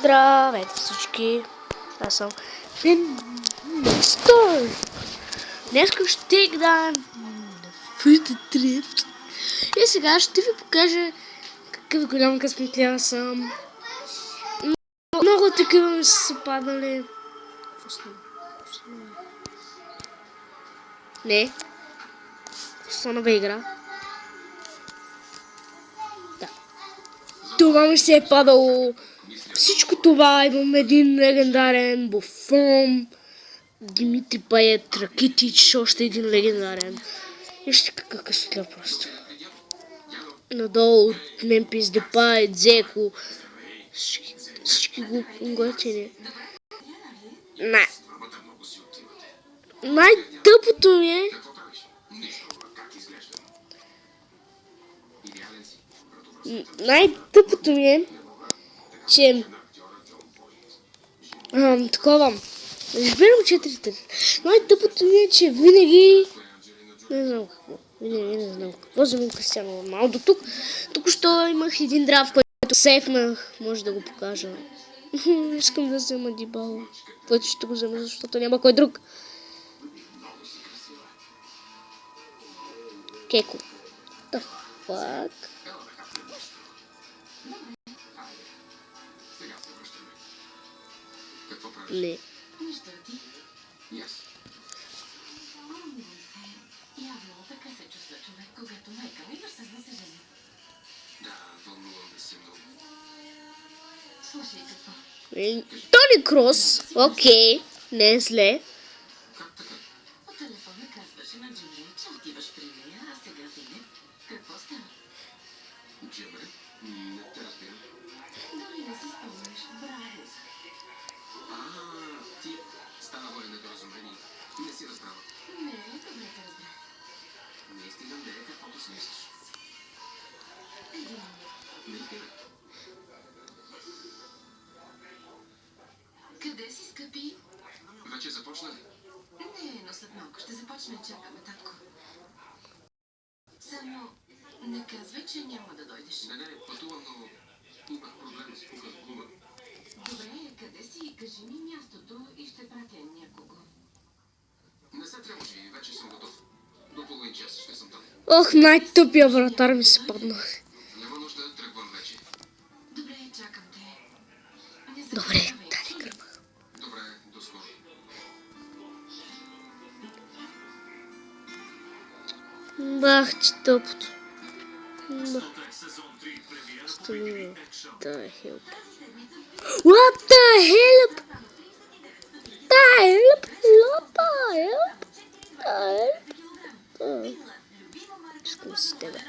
Здравейте всички! Аз съм Финмистър! Днес ще играем на Фите Дрифт. И сега ще ви покажа какъв голям късметлян съм. Много такива ми са падали. Не. Останава игра. Да. Това ми се е падало. Всичко това имам един легендарен Буфон, Димитри Пает, Ракитич, още един легендарен. Вижте какъв късотля просто. Надолу от Мемфис Депай, Дзеко, всички готини. Най-тъпото ми е, че такова. Разбирам 4-3. Най-тъпото ми е, че винаги не знам какво вземам Кристиано Роналдо. Тук що имах един драв, който сейфнах. Може да го покажа. Искам да взема Дибала, който ще го взема, защото няма кой друг. Кеко. The fuck? Не. Тони Крос, окей, не е зле. Къде си, скъпи? Вече започна ли? Не, но след малко ще започне, чакаме, татко. Само не казвай, че няма да дойдеш. Не, пътувам, но имах проблем с губа. Добре, къде си? Кажи ми мястото и ще пратя някого. Не се тревожи, вече съм готов. До половин час ще съм там. Ох, най-тъпия вратар ми се падна. Няма нужда, тръгвам вече. Добре, чакам те. Добре, дали гърба. Добре, до скоро. Бах, че тъпото. The help. What the help? Искам да си тебе.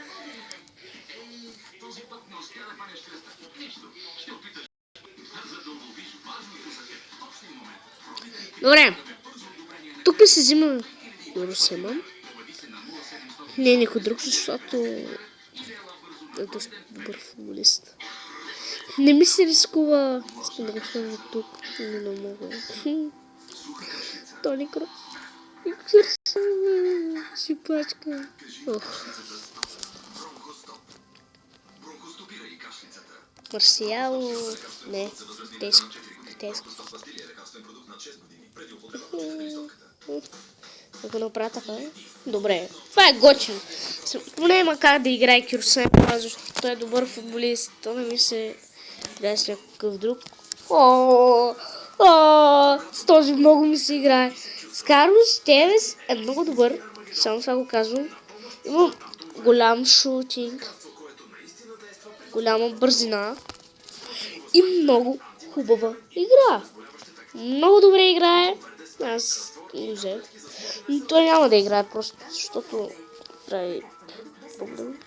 Добре. Тук ли се взима Русема? Не, никой друг, защото е доста добър футболист. Не ми се рискува. Искам да го сложа тук, но не мога. Тони Крос. Си плачка. Марсиал. Не, Теско. Да го направя. Добре, това е готино. Поне има как да играе Кюрсен, защото той е добър футболист. То не ми се играе с някакъв друг. С този много ми се играе. С Карлос Тевес е много добър. Само това го казвам. Има голям шутинг, голяма бързина и много хубава игра. Много добре играе. Аз не взех. Но той няма да играе просто, защото прави проблем.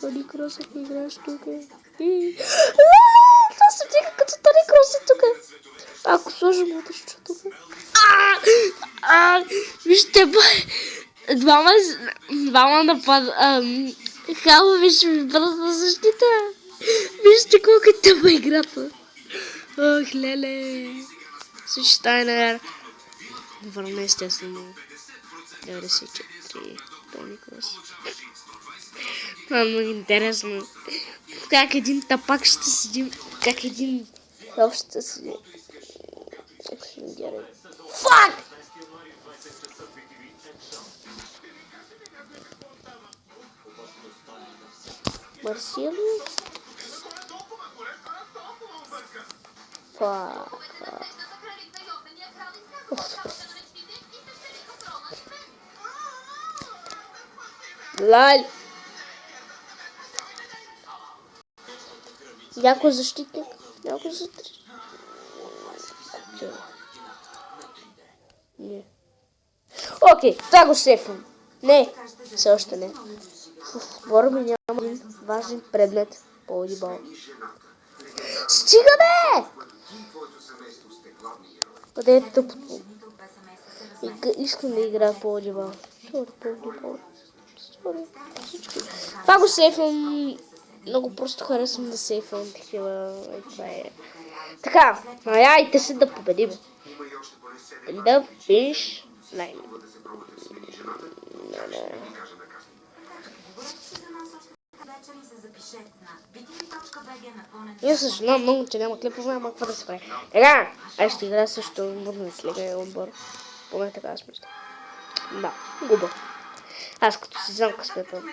Тони Крос, ако играеш тук. Това се вдига като Тони Крос е тук. Ако сложим младъччо тук. Вижте, двама напад. Хало, вижте ми бъдат на защита. Вижте колко е тъпа играта. Ох, леле. Свичтайнер. Върна естествено. 94. Пълни клас. Това е много интересно. Как един тапак ще седи, как един общ ще седи. Фак! Марсило? Фак. Лаль! Някой защитник? Някой защитник? Не. Окей, това го сейфвам. Не, все още не. Говоря ми няма един важен предмет по волейбол. Стига бе! Къде е тъпото? Искам да играя по волейбол. Това го сейфвам. Много просто харесвам да сейфвам такива. Така, аяйте се да победим. Да фиш. Я съжалявам много, че няма клипове, ама какво да се прави. Така, аз ще играя също модна слега отбор. Поне така аз мисля. Да, губа. Аз като си знам късмета,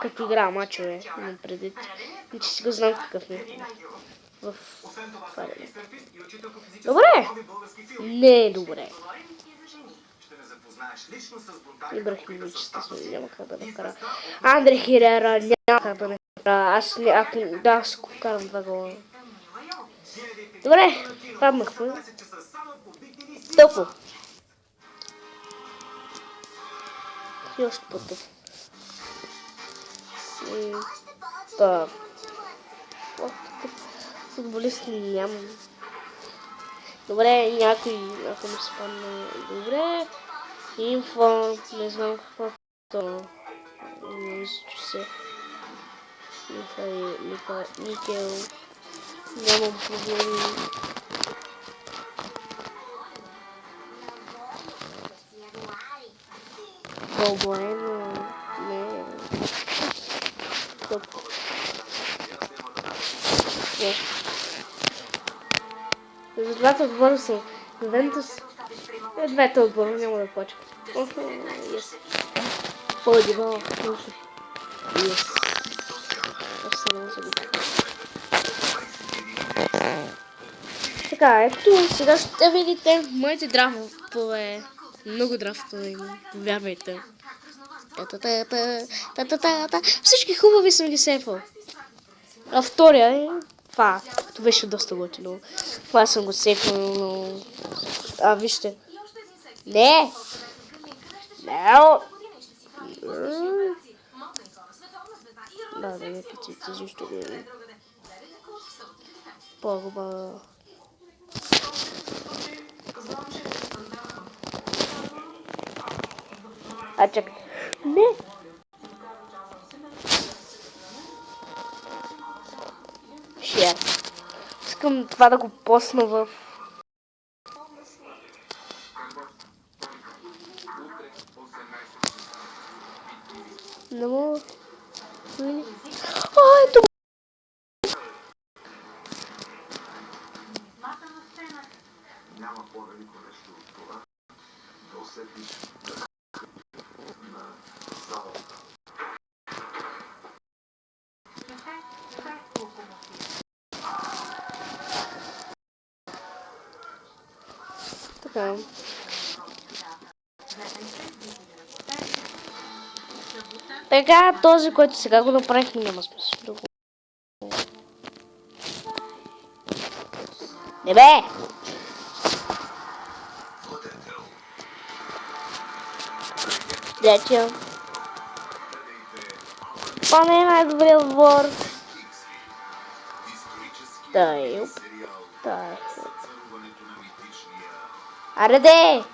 като играя мачове, имам предвид, че си го знам какъв ми в фарена. Добре! Не е добре. Ибрахимовичеста сме, няма как да накара. Андре Херера няма как да накара. Аз го карам 2 гола. Добре, паднахме. Тъпо. И още по-тъпо. Так. Футболисти нямам. Добре, някой ми спомня. Добре. Инфо, не знам какво то. Не изчу се. Никел. Нямам проблеми. Болбоено. Не. Топ. Не. За двата отбора съм Ювентус. Двете отбора няма да плача. Yes. Волейбол. Yes. Така, ето сега ще видите моите драфтове. Много драфтове, повярвайте. Всички хубави съм ги сейфал. А втория е това. Това беше доста готино. Това съм го сейфал, но... вижте. Не! Не! Да не питайте, защо не. Погуба. Чакай. Не! Шер. Искам това да го посна в... Не мога. Ето! Няма по-велико нещо от това да усетиш на залата. Така. Така, този, който сега го направих, няма смисъл. Не бе! Третия. Това не е най-добрият отбор. Тай. Аре де!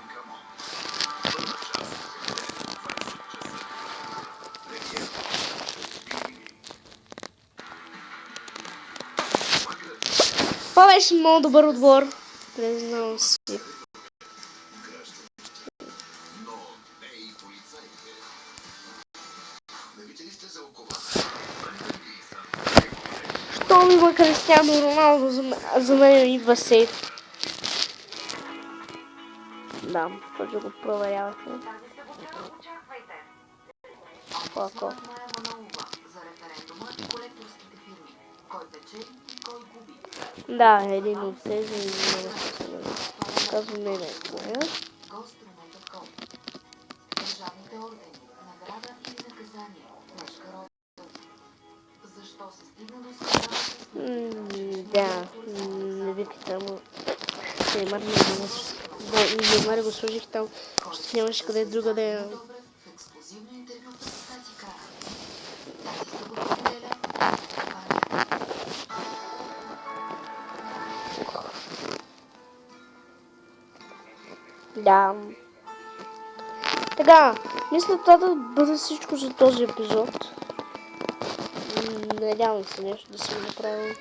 Това беше много добър отбор. Признавам си. Щом има Кристиано Роналдо, за мен идва сейф. Да, точно го проверявахме. Фако. Мая Манолова за референдума и колекторските фирми. Кой печели и кой губи. Да, един от тези много се казва не е твоя. Гострона такова. Държавните ордени, награда или наказание. Книжка Рот. Защо се стигна до скандала? Да, не викайте, ама Неймар го сложих там, защото нямаше къде друга да я... Добрев в ексклюзивно интервю пред Стати Края. Тази събота неделя. Да. Така, мисля това да бъде всичко за този епизод. Надявам се нещо да съм направил.